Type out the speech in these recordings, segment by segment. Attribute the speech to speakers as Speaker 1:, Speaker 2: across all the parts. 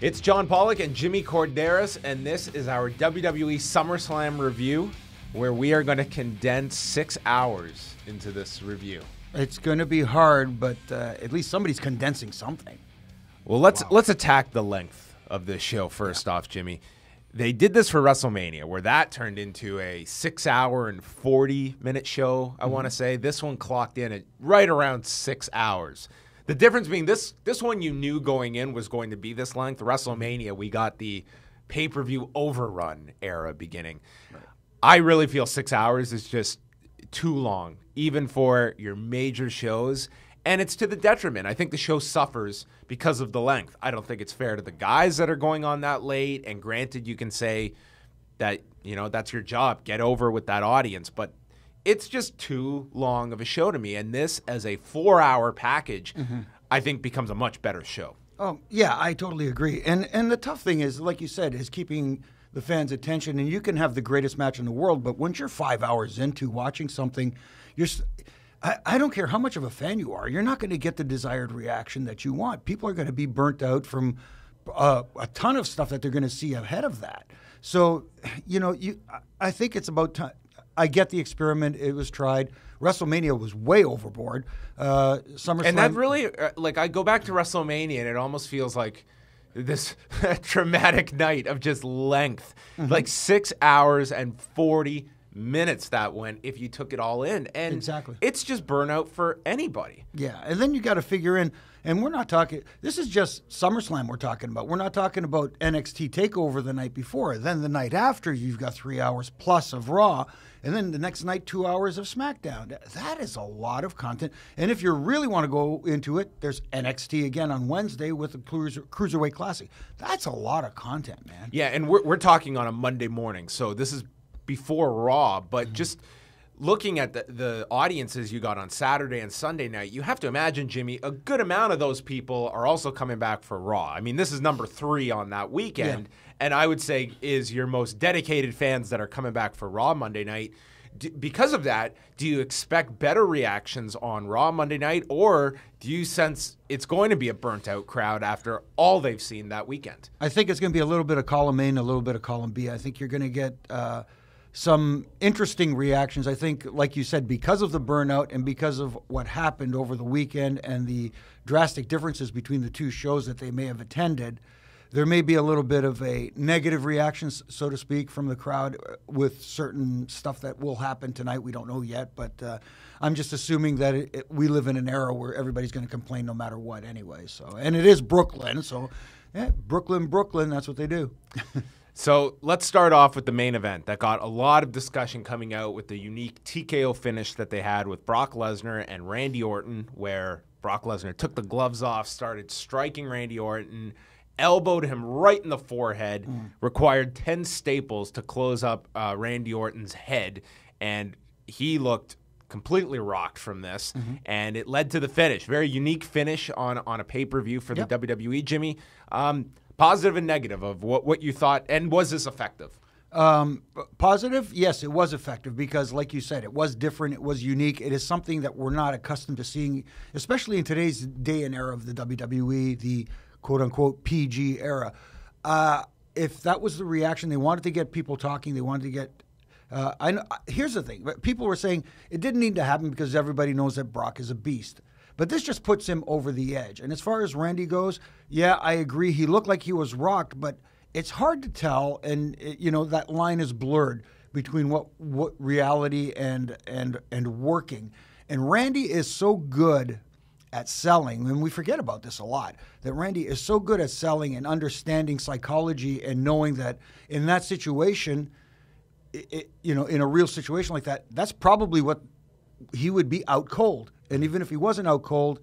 Speaker 1: It's John Pollock and Jimmy Corderas, and this is our WWE SummerSlam review, where we are going to condense 6 hours into this review.
Speaker 2: It's going to be hard, but at least somebody's condensing something.
Speaker 1: Well, let's attack the length of this show first off, Jimmy. They did this for WrestleMania, where that turned into a 6 hour and 40-minute show, I want to say. This one clocked in at right around 6 hours. The difference being this one you knew going in was going to be this length. WrestleMania, we got the pay-per-view overrun era beginning. Right. I really feel 6 hours is just too long, even for your major shows. And it's to the detriment. I think the show suffers because of the length. I don't think it's fair to the guys that are going on that late. And granted, you can say that, that's your job. Get over with that audience. But it's just too long of a show to me. And this, as a 4-hour package, I think becomes a much better show.
Speaker 2: Oh, yeah, I totally agree. And the tough thing is, like you said, is keeping the fans' attention. And you can have the greatest match in the world, but once you're 5 hours into watching something, I don't care how much of a fan you are, you're not going to get the desired reaction that you want. People are going to be burnt out from a ton of stuff that they're going to see ahead of that. So, I think it's about time. I get the experiment. It was tried. WrestleMania was way overboard. SummerSlam.
Speaker 1: And that really, I go back to WrestleMania, and it almost feels like this traumatic night of just length. Like 6 hours and 40 minutes that went if you took it all in. And
Speaker 2: exactly.
Speaker 1: It's just burnout for anybody.
Speaker 2: Yeah, and then you got to figure in, and we're not talking, this is just SummerSlam we're talking about. We're not talking about NXT TakeOver the night before. Then the night after, you've got 3 hours plus of Raw, and then the next night, 2 hours of SmackDown. That is a lot of content. And if you really want to go into it, there's NXT again on Wednesday with the Cruiserweight Classic. That's a lot of content, man.
Speaker 1: Yeah, and we're talking on a Monday morning, so this is before Raw, but just looking at the audiences you got on Saturday and Sunday night, you have to imagine, Jimmy, a good amount of those people are also coming back for Raw. I mean, this is number 3 on that weekend, and I would say is your most dedicated fans that are coming back for Raw Monday night. Because of that, do you expect better reactions on Raw Monday night, or do you sense it's going to be a burnt-out crowd after all they've seen that weekend?
Speaker 2: I think it's going to be a little bit of column A and a little bit of column B. I think you're going to get some interesting reactions. I think, like you said, because of the burnout and because of what happened over the weekend and the drastic differences between the two shows that they may have attended, there may be a little bit of a negative reaction, so to speak, from the crowd with certain stuff that will happen tonight. We don't know yet, but I'm just assuming that we live in an era where everybody's going to complain no matter what anyway. So, and it is Brooklyn, so Brooklyn, that's what they do.
Speaker 1: So let's start off with the main event that got a lot of discussion coming out with the unique TKO finish that they had with Brock Lesnar and Randy Orton, where Brock Lesnar took the gloves off, started striking Randy Orton, elbowed him right in the forehead, required 10 staples to close up Randy Orton's head, and he looked completely rocked from this, and it led to the finish. Very unique finish on a pay-per-view for the WWE, Jimmy. Positive and negative of what you thought, and was this effective?
Speaker 2: Positive, yes, it was effective because, like you said, it was different, it was unique. It is something that we're not accustomed to seeing, especially in today's day and era of the WWE, the quote-unquote PG era. If that was the reaction, they wanted to get people talking, they wanted to get here's the thing. People were saying it didn't need to happen because everybody knows that Brock is a beast. But this just puts him over the edge. And as far as Randy goes, yeah, I agree. He looked like he was rocked, but it's hard to tell. And, that line is blurred between what reality and working. And Randy is so good at selling, and we forget about this a lot, that Randy is so good at selling and understanding psychology and knowing that in that situation, in a real situation like that, that's probably what he would be out cold. And even if he wasn't out cold,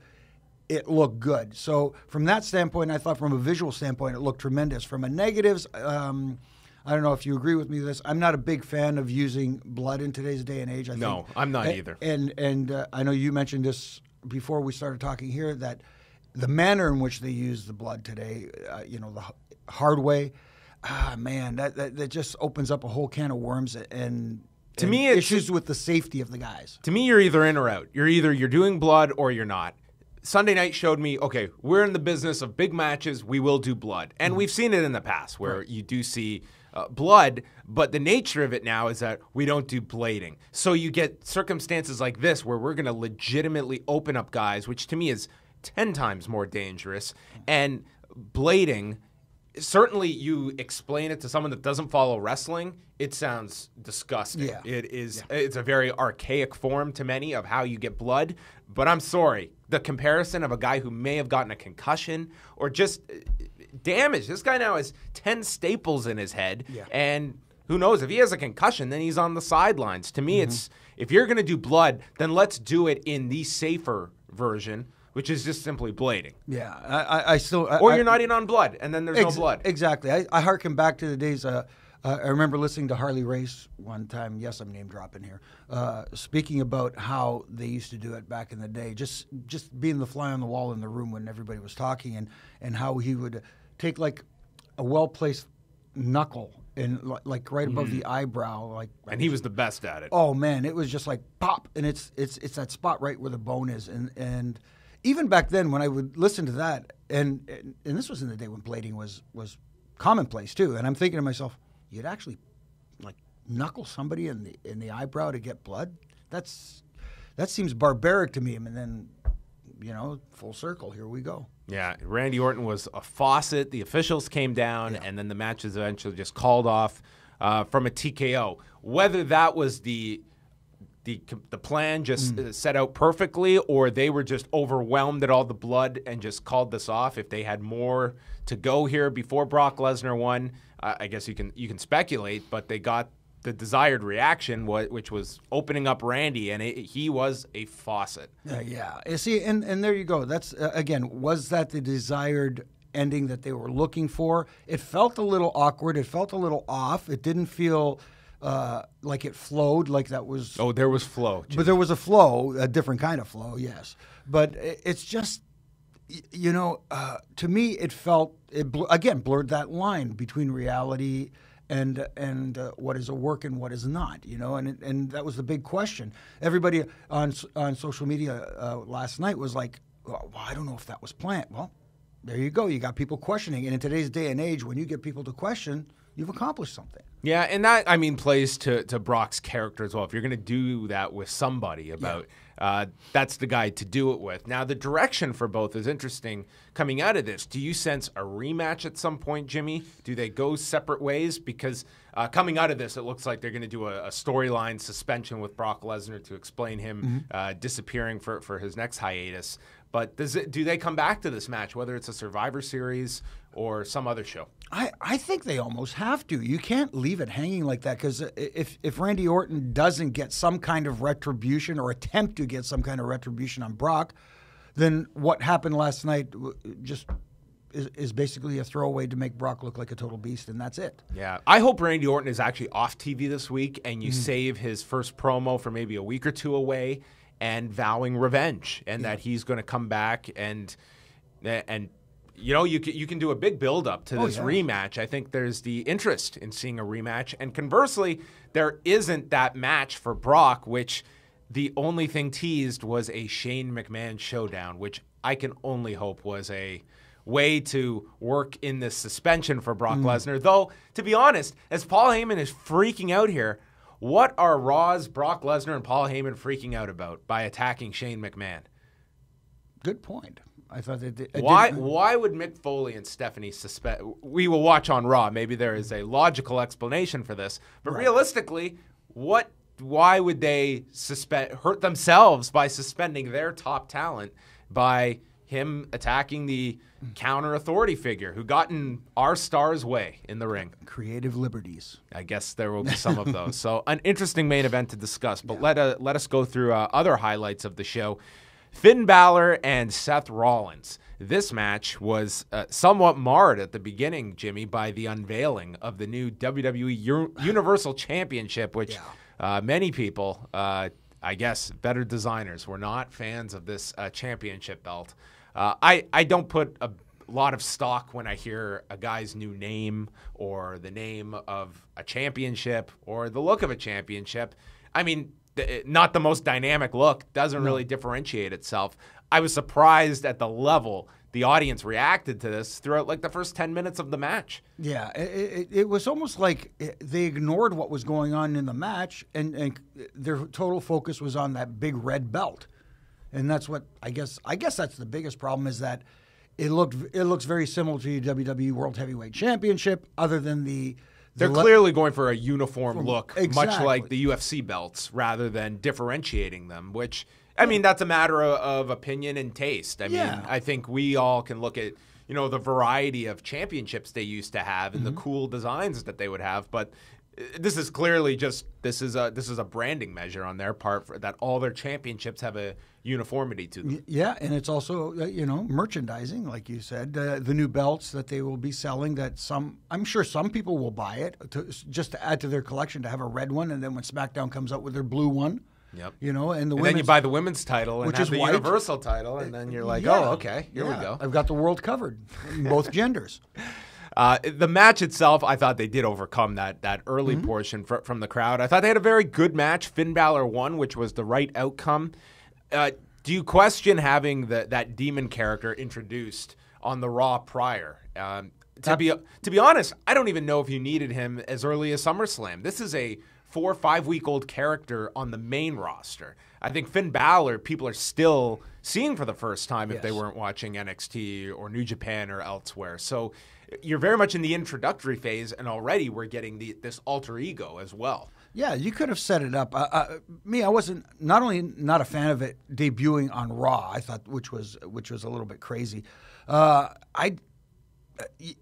Speaker 2: it looked good. So from that standpoint, I thought from a visual standpoint, it looked tremendous. From a negatives, I don't know if you agree with me with this. I'm not a big fan of using blood in today's day and age.
Speaker 1: No, I'm not either.
Speaker 2: And I know you mentioned this before we started talking here, that the manner in which they use the blood today, the hard way, man, that just opens up a whole can of worms and
Speaker 1: to me,
Speaker 2: issues with the safety of the guys.
Speaker 1: To me, you're either in or out. You're doing blood or you're not. Sunday night showed me, okay, we're in the business of big matches. We will do blood. And we've seen it in the past where you do see blood, but the nature of it now is that we don't do blading. So you get circumstances like this where we're going to legitimately open up guys, which to me is 10 times more dangerous. And blading, certainly you explain it to someone that doesn't follow wrestling, it sounds disgusting.
Speaker 2: Yeah.
Speaker 1: It is. Yeah. It's a very archaic form to many of how you get blood. But I'm sorry, the comparison of a guy who may have gotten a concussion or just damage. This guy now has 10 staples in his head, and who knows, if he has a concussion, then he's on the sidelines. To me, it's, if you're going to do blood, then let's do it in the safer version, which is just simply blading.
Speaker 2: Yeah, I still...
Speaker 1: Or you're not in on blood, and then there's no blood.
Speaker 2: Exactly. I harken back to the days... I remember listening to Harley Race one time. Yes, I'm name dropping here. Speaking about how they used to do it back in the day, just being the fly on the wall in the room when everybody was talking, and how he would take like a well-placed knuckle and like right above the eyebrow,
Speaker 1: and he was the best at it.
Speaker 2: Oh man, it was just like pop, and it's that spot right where the bone is, and even back then when I would listen to that, and this was in the day when blading was commonplace too, and I'm thinking to myself, you'd actually like knuckle somebody in the eyebrow to get blood? That seems barbaric to me. And then, full circle, here we go.
Speaker 1: Yeah, Randy Orton was a faucet. The officials came down, and then the match was eventually just called off from a TKO. Whether that was the plan just set out perfectly, or they were just overwhelmed at all the blood and just called this off. If they had more to go here before Brock Lesnar won, I guess you can speculate, but they got the desired reaction, which was opening up Randy, and he was a faucet.
Speaker 2: Yeah. See, and there you go. That's again, was that the desired ending that they were looking for? It felt a little awkward. It felt a little off. It didn't feel like it flowed, like that was...
Speaker 1: Oh, there was flow.
Speaker 2: But there was a flow, a different kind of flow, yes. But it's just, to me, it felt, again, blurred that line between reality and what is a work and what is not, and that was the big question. Everybody on social media last night was like, well, I don't know if that was planned. Well, there you go. You got people questioning. And in today's day and age, when you get people to question, you've accomplished something.
Speaker 1: Yeah, and that, plays to Brock's character as well. If you're going to do that with somebody that's the guy to do it with. Now, the direction for both is interesting coming out of this. Do you sense a rematch at some point, Jimmy? Do they go separate ways? Because coming out of this, it looks like they're going to do a storyline suspension with Brock Lesnar to explain him disappearing for his next hiatus. But do they come back to this match, whether it's a Survivor Series or some other show?
Speaker 2: I think they almost have to. You can't leave it hanging like that, because if Randy Orton doesn't get some kind of retribution or attempt to get some kind of retribution on Brock, then what happened last night just is basically a throwaway to make Brock look like a total beast, and that's it.
Speaker 1: Yeah. I hope Randy Orton is actually off TV this week, and you save his first promo for maybe a week or two away and vowing revenge, and that he's going to come back and you can do a big build-up to this rematch. I think there's the interest in seeing a rematch. And conversely, there isn't that match for Brock, which the only thing teased was a Shane McMahon showdown, which I can only hope was a way to work in this suspension for Brock Lesnar. Though, to be honest, as Paul Heyman is freaking out here, what are Raw's Brock Lesnar and Paul Heyman freaking out about by attacking Shane McMahon?
Speaker 2: Good point. I thought that
Speaker 1: why would Mick Foley and Stephanie suspect? We will watch on Raw. Maybe there is a logical explanation for this, but realistically, why would they hurt themselves by suspending their top talent by him attacking the counter authority figure who got in our star's way in the ring?
Speaker 2: Creative liberties.
Speaker 1: I guess there will be some of those. So an interesting main event to discuss, but let us go through other highlights of the show. Finn Bálor and Seth Rollins. This match was somewhat marred at the beginning, Jimmy, by the unveiling of the new WWE Universal Championship, which many people, I guess better designers, were not fans of this championship belt. I don't put a lot of stock when I hear a guy's new name or the name of a championship or the look of a championship. not the most dynamic look, doesn't really differentiate itself. I was surprised at the level the audience reacted to this throughout like the first 10 minutes of the match.
Speaker 2: Yeah, it was almost like they ignored what was going on in the match, and their total focus was on that big red belt. And that's what I guess that's the biggest problem, is that it looks very similar to the WWE World Heavyweight Championship, other than
Speaker 1: they're clearly going for a uniform look,
Speaker 2: exactly.
Speaker 1: much like the UFC belts, rather than differentiating them, which, I mean, that's a matter of opinion and taste. I mean, I think we all can look at, the variety of championships they used to have and the cool designs that they would have, but this is clearly just this is a branding measure on their part that all their championships have a uniformity to them.
Speaker 2: Yeah, and it's also merchandising, like you said, the new belts that they will be selling. That I'm sure some people will buy it just to add to their collection, to have a red one, and then when SmackDown comes out with their blue one.
Speaker 1: Yep.
Speaker 2: And
Speaker 1: then you buy the women's title and
Speaker 2: which
Speaker 1: have
Speaker 2: is
Speaker 1: the
Speaker 2: white.
Speaker 1: Universal title, and then you're like, oh, okay, here we go.
Speaker 2: I've got the world covered in both genders.
Speaker 1: The match itself, I thought they did overcome that early portion from the crowd. I thought they had a very good match. Finn Balor won, which was the right outcome. Do you question having that demon character introduced on the Raw prior? To be honest, I don't even know if you needed him as early as SummerSlam. This is a 4 or 5 week old character on the main roster. I think Finn Balor, people are still seeing for the first time if they weren't watching NXT or New Japan or elsewhere. So you're very much in the introductory phase, and already we're getting this alter ego as well.
Speaker 2: Yeah, you could have set it up. I wasn't not only not a fan of it debuting on Raw. I thought which was a little bit crazy.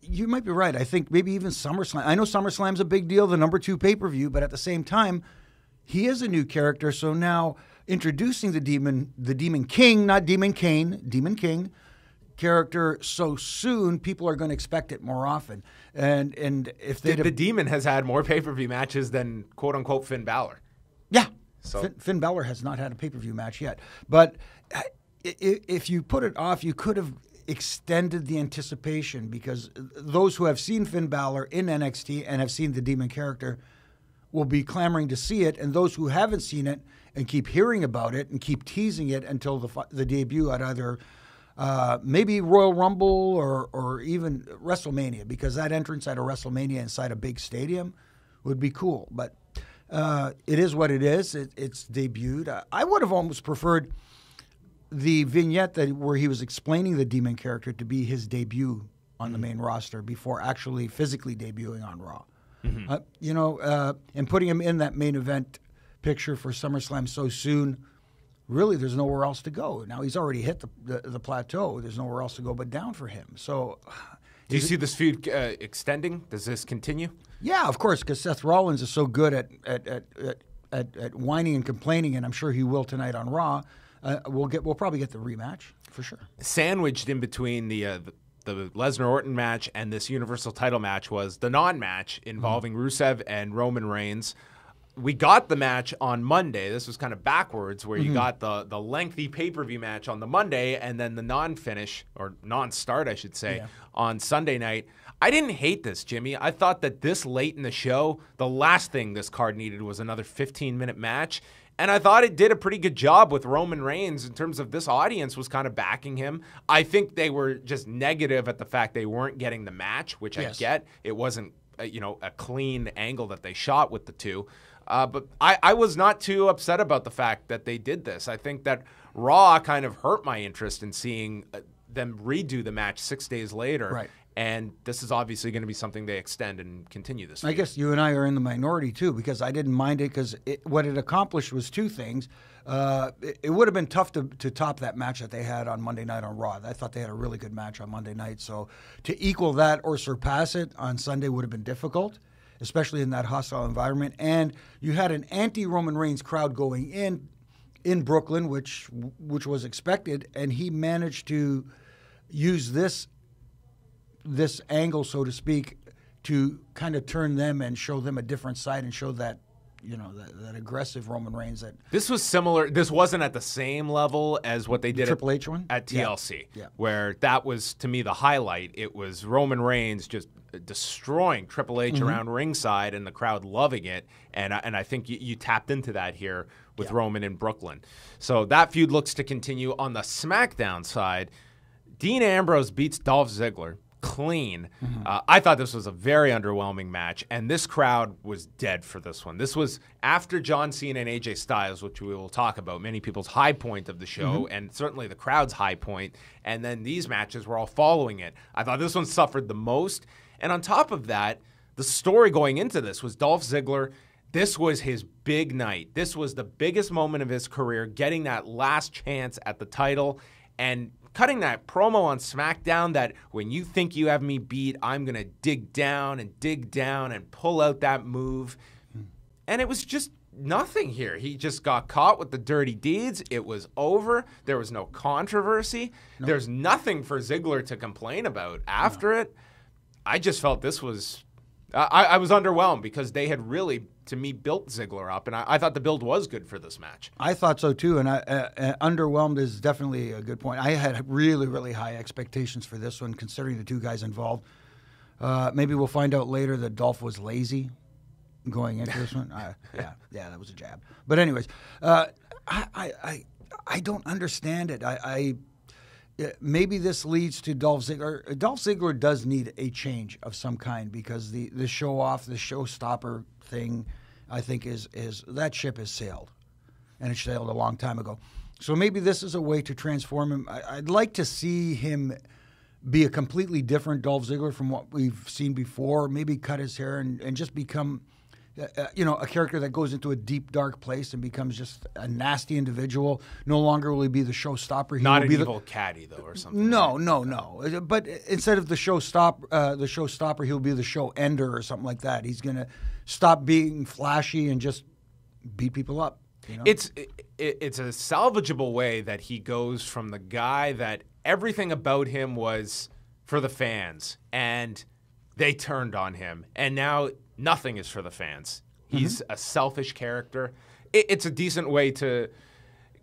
Speaker 2: You might be right. I think maybe even SummerSlam. I know SummerSlam's a big deal, the number 2 pay-per-view, but at the same time, he is a new character. So now introducing the Demon King, not Demon Kane, Demon King character so soon, people are going to expect it more often. And if the
Speaker 1: Demon has had more pay-per-view matches than quote unquote Finn Balor.
Speaker 2: Yeah,
Speaker 1: so
Speaker 2: Finn Balor has not had a pay-per-view match yet. But if you put it off, you could have extended the anticipation, because those who have seen Finn Balor in NXT and have seen the Demon character will be clamoring to see it, and those who haven't seen it and keep hearing about it and keep teasing it until the debut at either maybe Royal Rumble or even WrestleMania, because that entrance at a WrestleMania inside a big stadium would be cool. But it is what it is. It's debuted. I would have almost preferred the vignette where he was explaining the Demon character to be his debut on the main roster before actually physically debuting on Raw. And putting him in that main event picture for SummerSlam so soon, really there's nowhere else to go. Now he's already hit the plateau. There's nowhere else to go but down for him. So
Speaker 1: do you see this feud extending? Does this continue?
Speaker 2: Yeah, of course, because Seth Rollins is so good at whining and complaining, and I'm sure he will tonight on Raw. We'll probably get the rematch for sure.
Speaker 1: Sandwiched in between the Lesnar Orton match and this Universal title match was the non-match involving Rusev and Roman Reigns. We got the match on Monday. This was kind of backwards, where you got the lengthy pay-per-view match on the Monday and then the non-finish, or non-start, I should say, on Sunday night. I didn't hate this, Jimmy. I thought that this late in the show, the last thing this card needed was another 15-minute match. And I thought it did a pretty good job with Roman Reigns in terms of this audience was kind of backing him. I think they were just negative at the fact they weren't getting the match, which I get. It wasn't a clean angle that they shot with the two. But I was not too upset about the fact that they did this. I think that Raw kind of hurt my interest in seeing them redo the match 6 days later.
Speaker 2: Right.
Speaker 1: And this is obviously going to be something they extend and continue this week.
Speaker 2: I guess you and I are in the minority, too, because I didn't mind it, because what it accomplished was two things. It would have been tough to top that match that they had on Monday night on Raw. I thought they had a really good match on Monday night. So to equal that or surpass it on Sunday would have been difficult, especially in that hostile environment. And you had an anti-Roman Reigns crowd going in Brooklyn, which was expected, and he managed to use this angle, so to speak, to kind of turn them and show them a different side and show that that aggressive Roman Reigns that
Speaker 1: This was similar. This wasn't at the same level as what they did
Speaker 2: Triple H one
Speaker 1: at TLC,
Speaker 2: Yeah.
Speaker 1: where that was, to me, the highlight. It was Roman Reigns just destroying Triple H around ringside and the crowd loving it. And I think you tapped into that here with Roman in Brooklyn. So that feud looks to continue. On the SmackDown side, Dean Ambrose beats Dolph Ziggler clean. I thought this was a very underwhelming match, and this crowd was dead for this one. This was after John Cena and AJ Styles, which we will talk about, many people's high point of the show, and certainly the crowd's high point, and then these matches were all following it. I thought this one suffered the most, and on top of that, the story going into this was Dolph Ziggler. This was his big night. This was the biggest moment of his career, getting that last chance at the title, and cutting that promo on SmackDown that when you think you have me beat, I'm going to dig down and pull out that move. And it was just nothing here. He just got caught with the dirty deeds. It was over. There was no controversy. Nope. There's nothing for Ziggler to complain about after it. I just felt this was... I was underwhelmed because they had really, to me, built Ziggler up, and I thought the build was good for this match.
Speaker 2: I thought so, too, and underwhelmed is definitely a good point. I had really, really high expectations for this one, considering the two guys involved. Maybe we'll find out later that Dolph was lazy going into this one. Yeah, that was a jab. But anyways, I don't understand it. Maybe this leads to Dolph Ziggler. Dolph Ziggler does need a change of some kind because the show off, the showstopper thing, I think is that ship has sailed, and it sailed a long time ago. So maybe this is a way to transform him. I'd like to see him be a completely different Dolph Ziggler from what we've seen before. Maybe cut his hair and just become a character that goes into a deep, dark place and becomes just a nasty individual. No longer will he be the showstopper.
Speaker 1: Not an evil caddy, though, or something.
Speaker 2: No. But instead of the showstopper, he'll be the show ender or something like that. He's going to stop being flashy and just beat people up.
Speaker 1: It's a salvageable way that he goes from the guy that everything about him was for the fans, and they turned on him, and now nothing is for the fans. He's a selfish character. It's a decent way to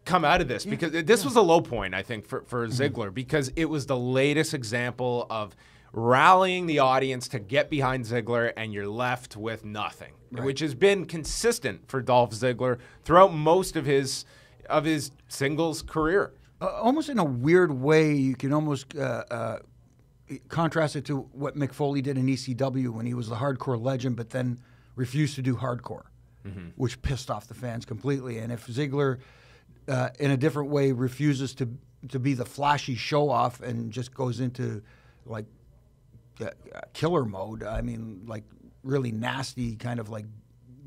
Speaker 1: come out of this because this was a low point, I think, for Ziggler because it was the latest example of rallying the audience to get behind Ziggler, and you're left with nothing, which has been consistent for Dolph Ziggler throughout most of his singles career.
Speaker 2: Almost in a weird way, you can almost contrast it to what Mick Foley did in ECW when he was the hardcore legend, but then refused to do hardcore, which pissed off the fans completely. And if Ziggler, in a different way, refuses to be the flashy show-off and just goes into like killer mode, I mean, like really nasty kind of like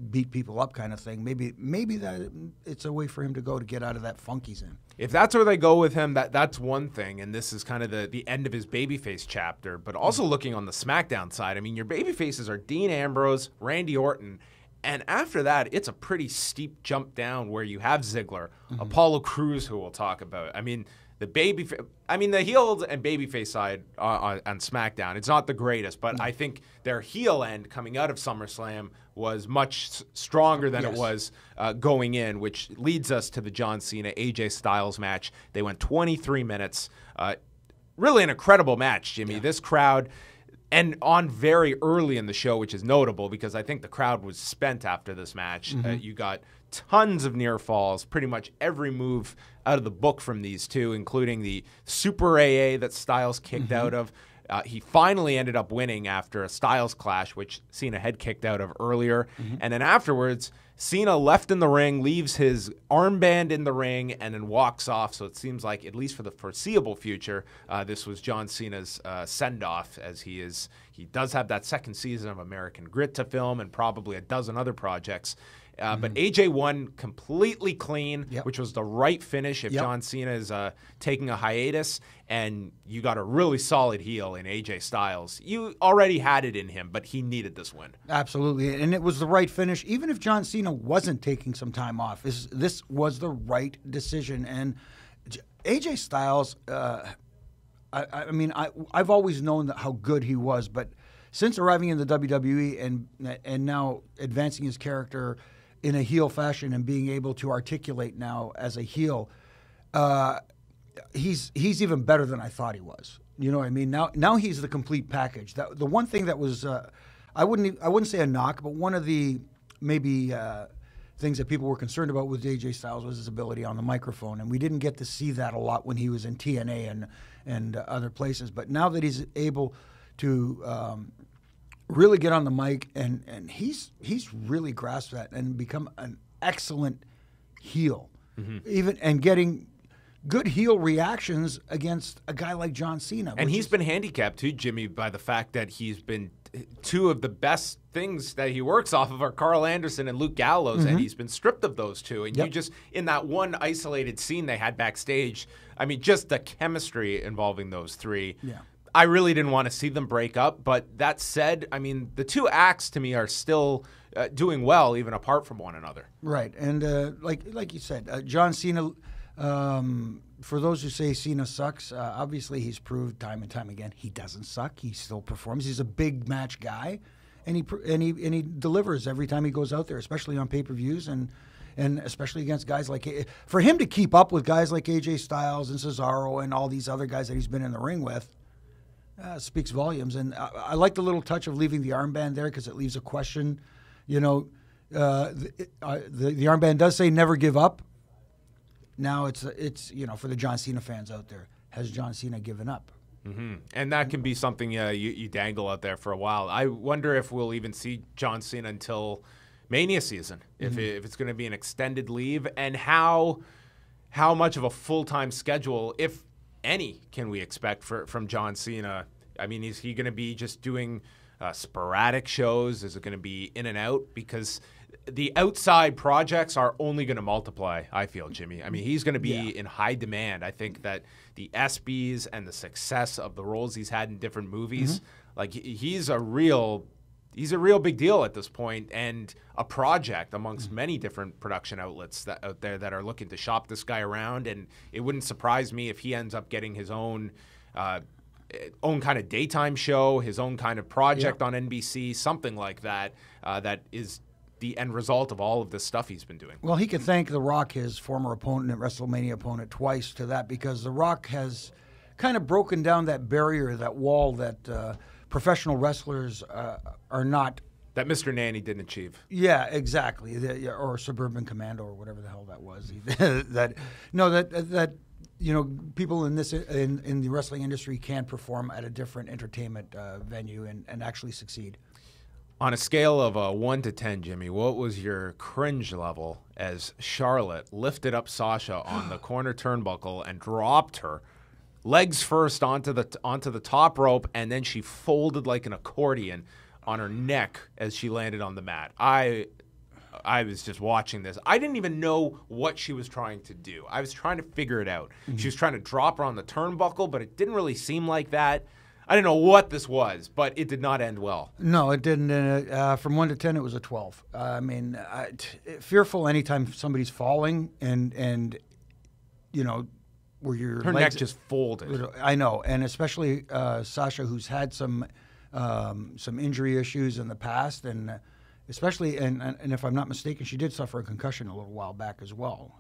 Speaker 2: beat people up kind of thing, maybe that it's a way for him to go to get out of that funk he's in.
Speaker 1: If that's where they go with him, that's one thing, and this is kind of the end of his babyface chapter. But also looking on the SmackDown side, I mean, your babyfaces are Dean Ambrose, Randy Orton, and after that, it's a pretty steep jump down where you have Ziggler, Apollo Crews, who we'll talk about. I mean, the heel and babyface side on SmackDown, it's not the greatest, but I think their heel end coming out of SummerSlam was much stronger than it was going in, which leads us to the John Cena AJ Styles match. They went 23 minutes. Really an incredible match, Jimmy. This crowd, and on very early in the show, which is notable because I think the crowd was spent after this match. You got tons of near falls, pretty much every move out of the book from these two, including the Super AA that Styles kicked out of. He finally ended up winning after a Styles clash, which Cena had kicked out of earlier. And then afterwards, Cena left in the ring, leaves his armband in the ring, and then walks off. So it seems like, at least for the foreseeable future, this was John Cena's send-off, as he does have that second season of American Grit to film and probably a dozen other projects. But AJ won completely clean, which was the right finish if John Cena is taking a hiatus, and you got a really solid heel in AJ Styles. You already had it in him, but he needed this win.
Speaker 2: Absolutely, and it was the right finish. Even if John Cena wasn't taking some time off, this was the right decision. And AJ Styles, I've always known how good he was, but since arriving in the WWE and now advancing his character in a heel fashion and being able to articulate now as a heel, he's even better than I thought he was. You know what I mean? Now he's the complete package. The one thing that was I wouldn't say a knock, but one of the maybe things that people were concerned about with AJ Styles was his ability on the microphone, and we didn't get to see that a lot when he was in TNA and other places. But now that he's able to really get on the mic, and he's really grasped that and become an excellent heel, even and getting good heel reactions against a guy like John Cena.
Speaker 1: And he's been handicapped too, Jimmy, by the fact that he's been two of the best things that he works off of are Carl Anderson and Luke Gallows, and he's been stripped of those two. And you just, in that one isolated scene they had backstage, I mean, just the chemistry involving those three. Yeah. I really didn't want to see them break up, but that said, I mean, the two acts to me are still doing well, even apart from one another.
Speaker 2: Right, and like you said, John Cena. For those who say Cena sucks, obviously he's proved time and time again he doesn't suck. He still performs. He's a big match guy, and he delivers every time he goes out there, especially on pay-per-views and especially against guys like, for him to keep up with guys like AJ Styles and Cesaro and all these other guys that he's been in the ring with. Speaks volumes, and I like the little touch of leaving the armband there because it leaves a question. You know, the armband does say never give up. Now it's for the John Cena fans out there, has John Cena given up?
Speaker 1: Mm-hmm. And that can be something you dangle out there for a while. I wonder if we'll even see John Cena until Mania season, if it's going to be an extended leave, and how much of a full-time schedule, if any, can we expect from John Cena? I mean, is he going to be just doing sporadic shows? Is it going to be in and out? Because the outside projects are only going to multiply, I feel, Jimmy. I mean, he's going to be in high demand. I think that the ESPYs and the success of the roles he's had in different movies, like he's a real big deal at this point, and a project amongst many different production outlets out there that are looking to shop this guy around. And it wouldn't surprise me if he ends up getting his own kind of daytime show, his own kind of project on NBC, something like that, that is the end result of all of this stuff he's been doing.
Speaker 2: Well, he can thank The Rock, his former opponent and WrestleMania opponent, twice to that, because The Rock has kind of broken down that barrier, that wall that professional wrestlers are not.
Speaker 1: That Mr. Nanny didn't achieve.
Speaker 2: Yeah, exactly. Or Suburban Commando or whatever the hell that was. People in the wrestling industry can perform at a different entertainment venue and actually succeed.
Speaker 1: On a scale of 1 to 10, Jimmy, what was your cringe level as Charlotte lifted up Sasha on the corner turnbuckle and dropped her legs first onto the top rope, and then she folded like an accordion on her neck as she landed on the mat? I was just watching this. I didn't even know what she was trying to do. I was trying to figure it out. She was trying to drop her on the turnbuckle, but it didn't really seem like that. I didn't know what this was, but it did not end well.
Speaker 2: No, it didn't. From 1 to 10, it was a 12. I mean, fearful anytime somebody's falling and where your
Speaker 1: her
Speaker 2: legs,
Speaker 1: neck just folded.
Speaker 2: I know, and especially Sasha, who's had some injury issues in the past, and especially, and if I'm not mistaken, she did suffer a concussion a little while back as well.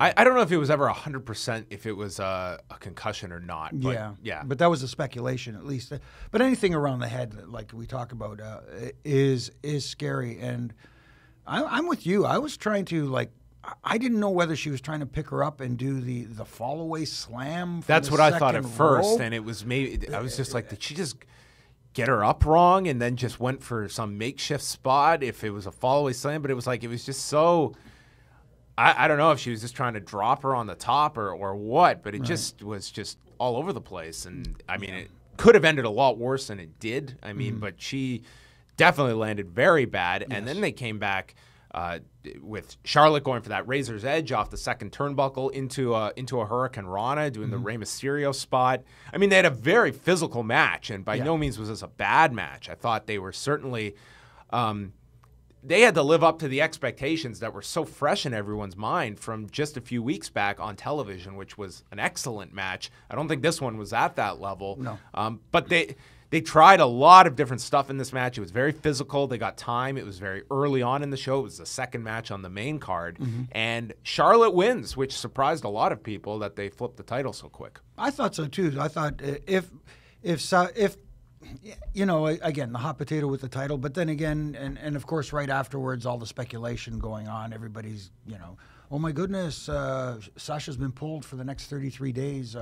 Speaker 1: I don't know if it was ever 100% if it was a concussion or not. But
Speaker 2: but that was a speculation at least. But anything around the head, like we talk about, is scary. And I'm with you. I was trying to I didn't know whether she was trying to pick her up and do the fall away slam.
Speaker 1: That's what I thought at first, and it was maybe I was just like, did she just get her up wrong and then just went for some makeshift spot if it was a fall-away slam? But it was just so, I don't know if she was just trying to drop her on the top or what, but it just was just all over the place. And I mean, it could have ended a lot worse than it did. I mean, but she definitely landed very bad. And then they came back with Charlotte going for that razor's edge off the second turnbuckle into a Hurricane Rana, doing the Rey Mysterio spot. I mean, they had a very physical match, and by no means was this a bad match. I thought they were certainly they had to live up to the expectations that were so fresh in everyone's mind from just a few weeks back on television, which was an excellent match. I don't think this one was at that level.
Speaker 2: No.
Speaker 1: But They tried a lot of different stuff in this match. It was very physical. They got time. It was very early on in the show. It was the second match on the main card. And Charlotte wins, which surprised a lot of people that they flipped the title so quick.
Speaker 2: I thought so too. I thought if you know, again, the hot potato with the title, but then again, and of course, right afterwards, all the speculation going on. Everybody's, you know, oh my goodness, Sasha's been pulled for the next 33 days.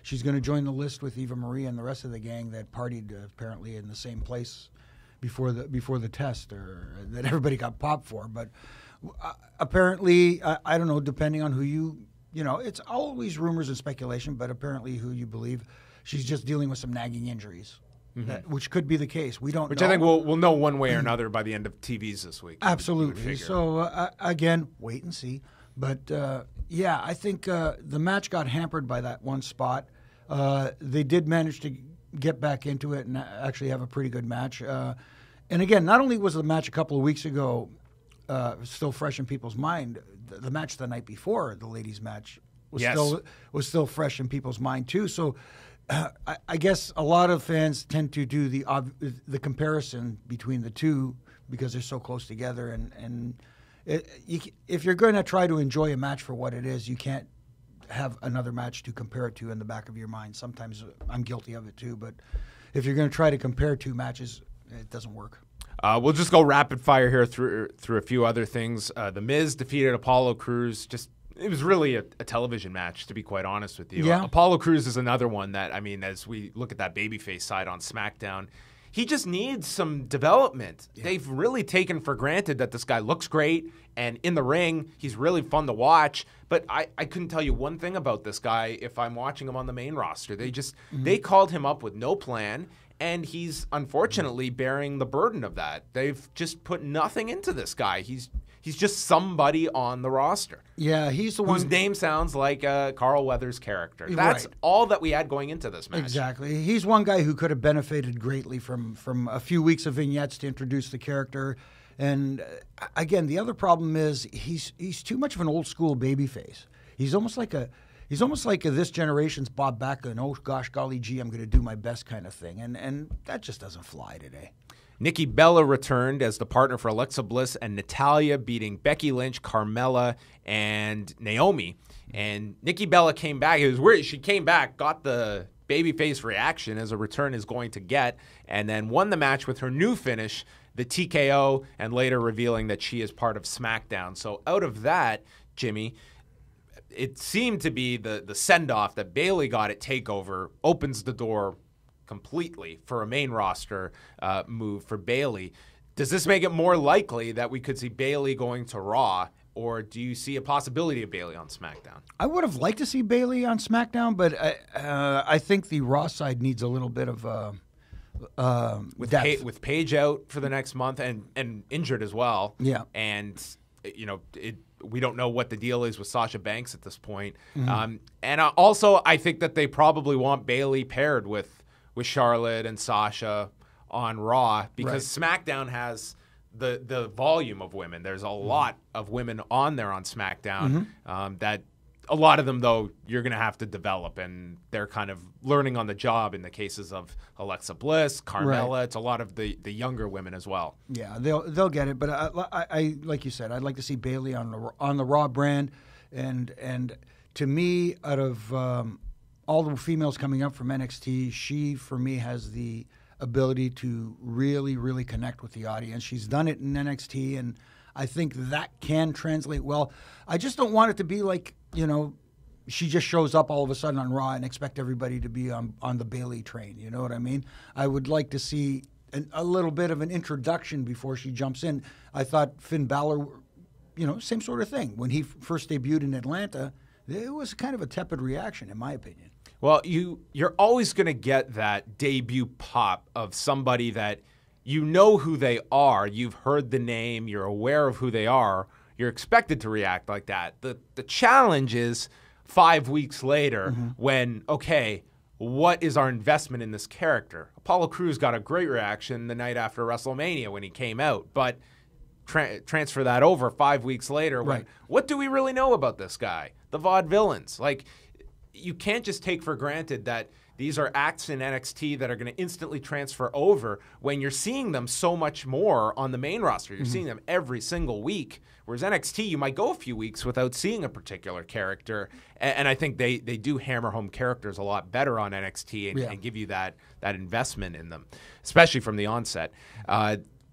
Speaker 2: She's going to join the list with Eva Marie and the rest of the gang that partied apparently in the same place before the test, or that everybody got popped for. But apparently, I don't know, depending on who you know, it's always rumors and speculation, but apparently who you believe, she's just dealing with some nagging injuries. Which could be the case. We don't know.
Speaker 1: Which I think we'll know one way or another by the end of TVs this week.
Speaker 2: Absolutely. So, again, wait and see. But, yeah, I think the match got hampered by that one spot. They did manage to get back into it and actually have a pretty good match. And, again, not only was the match a couple of weeks ago still fresh in people's mind, the match the night before, the ladies' match, was still fresh in people's mind, too. So, I guess a lot of fans tend to do the comparison between the two because they're so close together. And if you're going to try to enjoy a match for what it is, you can't have another match to compare it to in the back of your mind. Sometimes I'm guilty of it too, but if you're going to try to compare two matches, it doesn't work.
Speaker 1: We'll just go rapid fire here through a few other things. The Miz defeated Apollo Crews. It was really a television match, to be quite honest with you.
Speaker 2: Yeah.
Speaker 1: Apollo Crews is another one that, I mean, as we look at that babyface side on SmackDown, he just needs some development. Yeah. They've really taken for granted that this guy looks great, and in the ring, he's really fun to watch. But I couldn't tell you one thing about this guy if I'm watching him on the main roster. They just they called him up with no plan, and he's unfortunately bearing the burden of that. They've just put nothing into this guy. He's just somebody on the roster.
Speaker 2: Yeah, he's the one
Speaker 1: whose name sounds like Carl Weathers' character. That's all that we had going into this match.
Speaker 2: Exactly. He's one guy who could have benefited greatly from a few weeks of vignettes to introduce the character. And again, the other problem is he's too much of an old school babyface. He's almost like this generation's Bob Backlund. Oh gosh, golly gee, I'm going to do my best kind of thing. And that just doesn't fly today.
Speaker 1: Nikki Bella returned as the partner for Alexa Bliss and Natalya, beating Becky Lynch, Carmella, and Naomi. And Nikki Bella came back. It was weird. She came back, got the babyface reaction as a return is going to get, and then won the match with her new finish, the TKO, and later revealing that she is part of SmackDown. So out of that, Jimmy, it seemed to be the send-off that Bayley got at TakeOver opens the door completely for a main roster move for Bayley. Does this make it more likely that we could see Bayley going to Raw, or do you see a possibility of Bayley on SmackDown?
Speaker 2: I would have liked to see Bayley on SmackDown, but I think the Raw side needs a little bit of
Speaker 1: with Paige out for the next month and injured as well.
Speaker 2: Yeah,
Speaker 1: and we don't know what the deal is with Sasha Banks at this point. And also, I think that they probably want Bayley paired with Charlotte and Sasha on Raw because SmackDown has the volume of women. There's a lot of women on there on SmackDown that a lot of them, though, you're going to have to develop, and they're kind of learning on the job in the cases of Alexa Bliss, Carmella. It's a lot of the younger women as well.
Speaker 2: Yeah, they'll get it. But I like you said, I'd like to see Bayley on the Raw brand. And to me, out of all the females coming up from NXT, she, for me, has the ability to really, really connect with the audience. She's done it in NXT, and I think that can translate well. I just don't want it to be like, she just shows up all of a sudden on Raw and expect everybody to be on the Bayley train. You know what I mean? I would like to see a little bit of an introduction before she jumps in. I thought Finn Bálor, same sort of thing. When he first debuted in Atlanta, it was kind of a tepid reaction, in my opinion.
Speaker 1: Well, you're always going to get that debut pop of somebody that you know who they are. You've heard the name. You're aware of who they are. You're expected to react like that. The challenge is 5 weeks later when, okay, what is our investment in this character? Apollo Crews got a great reaction the night after WrestleMania when he came out, but transfer that over 5 weeks later. What do we really know about this guy? The vaudevillains. You can't just take for granted that These are acts in NXT that are going to instantly transfer over when you're seeing them so much more on the main roster. You're seeing them every single week. Whereas NXT, you might go a few weeks without seeing a particular character. And I think they do hammer home characters a lot better on NXT and give you that investment in them, especially from the onset.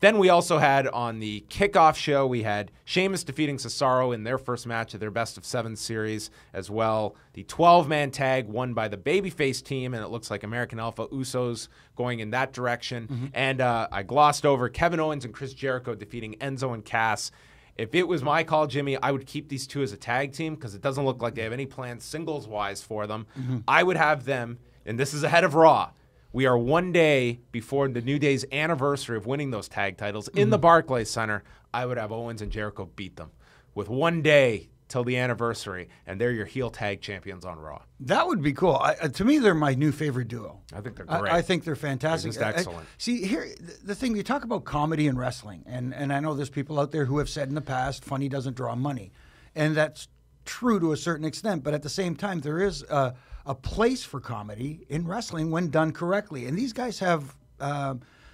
Speaker 1: Then we also had on the kickoff show, we had Sheamus defeating Cesaro in their first match of their best-of-7 series as well. The 12-man tag won by the babyface team, and it looks like American Alpha Usos going in that direction. And I glossed over Kevin Owens and Chris Jericho defeating Enzo and Cass. If it was my call, Jimmy, I would keep these two as a tag team because it doesn't look like they have any plans singles-wise for them. I would have them, and this is ahead of Raw, we are one day before the New Day's anniversary of winning those tag titles in the Barclays Center. I would have Owens and Jericho beat them with 1 day till the anniversary, and they're your heel tag champions on Raw.
Speaker 2: That would be cool. To me, they're my new favorite duo.
Speaker 1: I think they're great.
Speaker 2: I think they're fantastic.
Speaker 1: They're just excellent.
Speaker 2: See, here, the thing, you talk about comedy and wrestling, and I know there's people out there who have said in the past, funny doesn't draw money. And that's true to a certain extent, but at the same time, there is a place for comedy in wrestling when done correctly. And these guys have...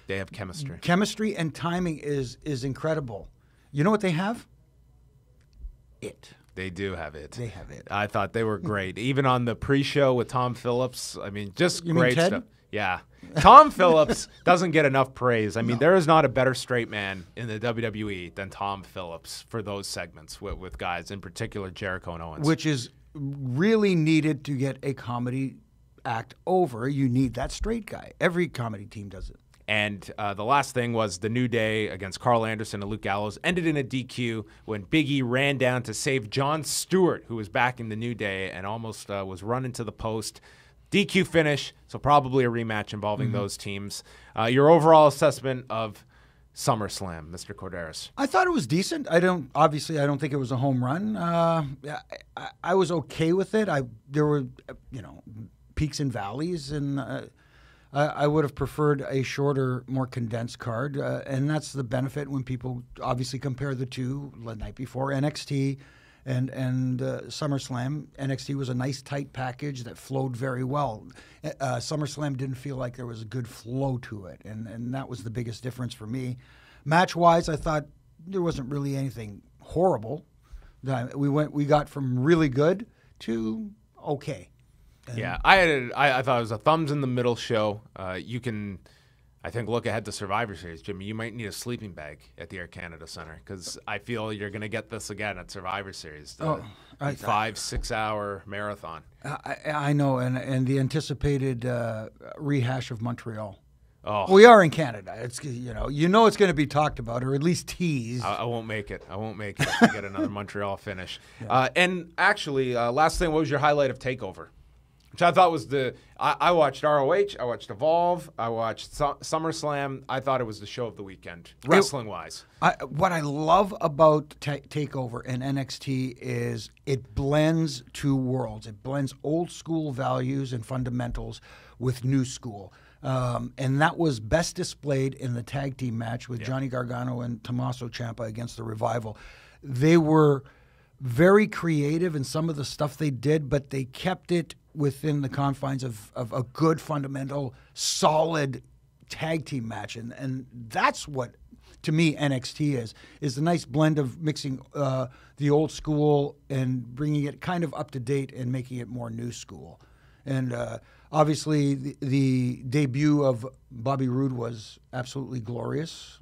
Speaker 1: they have chemistry.
Speaker 2: Chemistry and timing is incredible. You know what they have? It.
Speaker 1: They do have it.
Speaker 2: They have it.
Speaker 1: I thought they were great. Even on the pre-show with Tom Phillips, I mean, just
Speaker 2: You
Speaker 1: great
Speaker 2: mean Ted?
Speaker 1: stuff. Yeah. Tom Phillips doesn't get enough praise. I mean, there is not a better straight man in the WWE than Tom Phillips for those segments with guys, in particular Jericho and Owens.
Speaker 2: Which is really needed to get a comedy act over. You need that straight guy. Every comedy team does it.
Speaker 1: And the last thing was the New Day against Carl Anderson and Luke Gallows ended in a DQ when Big E ran down to save Jon Stewart, who was back in the New Day, and almost was run into the post. DQ finish, so probably a rematch involving those teams. Your overall assessment of SummerSlam, Mr. Corderas?
Speaker 2: I thought it was decent. I don't think it was a home run. I was okay with it. There were, peaks and valleys, and I would have preferred a shorter, more condensed card, and that's the benefit when people obviously compare the two. The night before NXT and SummerSlam, NXT was a nice tight package that flowed very well. SummerSlam didn't feel like there was a good flow to it, and that was the biggest difference for me. Match-wise, I thought there wasn't really anything horrible. We got from really good to okay.
Speaker 1: Yeah, I thought it was a thumbs in the middle show. You can, I think, look ahead to Survivor Series, Jimmy. You might need a sleeping bag at the Air Canada Center because I feel you're going to get this again at Survivor Series. The 5-6 hour marathon.
Speaker 2: I know, and the anticipated rehash of Montreal.
Speaker 1: Oh,
Speaker 2: we are in Canada. It's it's going to be talked about or at least teased.
Speaker 1: I won't make it. If we get another Montreal finish. Yeah. And actually, last thing, what was your highlight of TakeOver? Which I thought was I watched ROH, I watched Evolve, I watched SummerSlam. I thought it was the show of the weekend, wrestling-wise.
Speaker 2: What I love about TakeOver and NXT is it blends two worlds. It blends old school values and fundamentals with new school. And that was best displayed in the tag team match with Johnny Gargano and Tommaso Ciampa against the Revival. They were very creative in some of the stuff they did, but they kept it within the confines of a good, fundamental, solid tag team match. And that's what, to me, NXT is a nice blend of mixing the old school and bringing it kind of up to date and making it more new school. And obviously, the debut of Bobby Roode was absolutely glorious.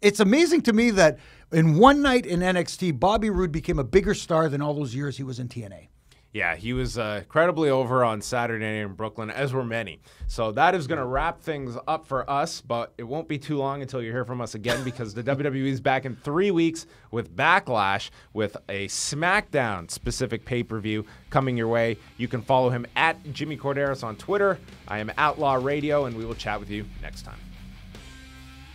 Speaker 2: It's amazing to me that in one night in NXT, Bobby Roode became a bigger star than all those years he was in TNA.
Speaker 1: Yeah, he was incredibly over on Saturday night in Brooklyn, as were many. So that is going to wrap things up for us, but it won't be too long until you hear from us again because the WWE is back in 3 weeks with Backlash with a SmackDown-specific pay-per-view coming your way. You can follow him at Jimmy Corderas on Twitter. I am Outlaw Radio, and we will chat with you next time.